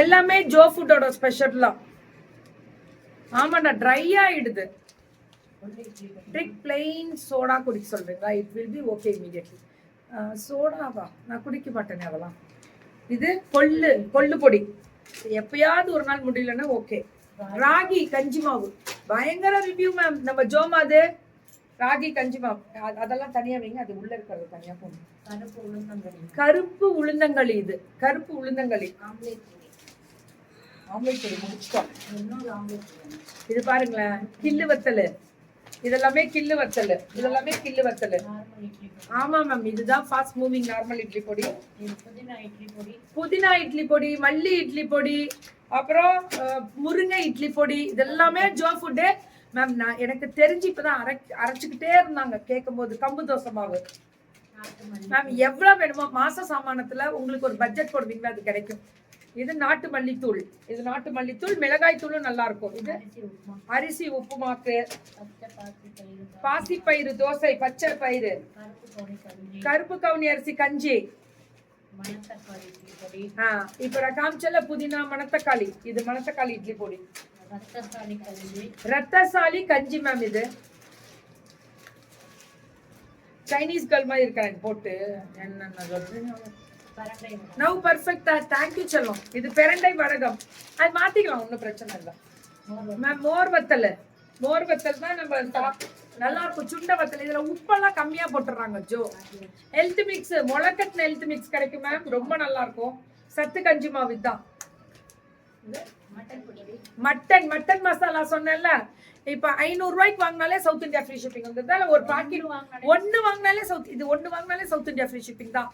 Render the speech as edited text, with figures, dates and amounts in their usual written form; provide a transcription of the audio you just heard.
எல்லாமே Joe ஃபுட்டோட special தான். ஆமாண்டா, ட்ரை ஆயிடுது. ட்ரிக் பிளெயின் சோடா குடிக்க சொல்றீங்களா? It will be okay immediately. சோடாவா? நான் குடிக்க மாட்டேனே அதெல்லாம். இது கொள்ளு பொடி. எப்பயாவது ஒரு நாள் முடியலன்னா ஓகே. ராகி கஞ்சி மாவு பயங்கர ரிவ்யூ மேம். நம்ம ஜோமாது ராகி கஞ்சி மாவு அதெல்லாம் தனியா வைங்க. அது உள்ள இருக்கிறது தனியா போங்க. கருப்பு உளுந்தங்களி. இது கருப்பு உளுந்தங்களி. ஆம்லேட் பொடி முடிச்சிட்டோம். இது பாருங்களேன், கில்லு வத்தல். இதெல்லாமே கில்லு வத்தல். ஆமா மேம், இதுதான் ஃபாஸ்ட் மூவிங் நார்மல் இட்லி பொடி. புதினா இட்லி பொடி, மல்லி இட்லி பொடி, அப்புறம் முருங்கை இட்லி பொடி. இதெல்லாமே ஜோ ஃபுட்டு மேம். நான் எனக்கு தெரிஞ்சு இப்பதான் அரைச்சுக்கிட்டே இருந்தாங்க கேட்கும் போது. கம்பு தோசை மாவு மேம் எவ்வளவு வேணுமோ மாச சாமானத்துல உங்களுக்கு ஒரு பட்ஜெட் போடுவீங்களா அது கிடைக்கும். இது நாட்டு மல்லித்தூள். மிளகாய் தூளும் நல்லா இருக்கும். இது அரிசி உப்புமாக்கு, பாசிப்பயிறு தோசை, பச்சை பயிறு, கருப்பு கவுனி அரிசி கஞ்சி. இப்ப நான் காமிச்சல புதினா மணத்தக்காளி. இது மணத்தக்காளி இட்லி பொடி. ரத்தசாலி கஞ்சி மேம். இது சைனீஸ் கேர்ள் மாதிரி இருக்காங்க போட்டு. என்ன நவ் பர்ஃபெக்ட்டா. தேங்க்யூ செல்லம். இது பெரண்டை வடகம். அது மாத்திக்கலாம், ஒன்றும் பிரச்சனை இல்லை மேம். மோர் வத்தல் தான் நம்ம நல்லா இருக்கும். சுண்ட வத்தல். இதுல உப்பெல்லாம் கம்மியா போட்டுறாங்க ஜோ. ஹெல்த் மிக்ஸ், முளைக்கட்டின ஹெல்த் மிக்ஸ் கிடைக்கும் மேம். ரொம்ப நல்லா இருக்கும். சத்து கஞ்சி மாவு தான். மட்டன் மசாலா சொன்னேன்ல. இப்ப 500 ரூபாய்க்கு வாங்கினாலே சவுத் இந்தியா ஃப்ரீ ஷிப்பிங் வந்துருது. ஒரு பாக்கெட் ஒன்னு வாங்கினாலே சவுத் இந்தியா ஃப்ரீ ஷிப்பிங் தான்.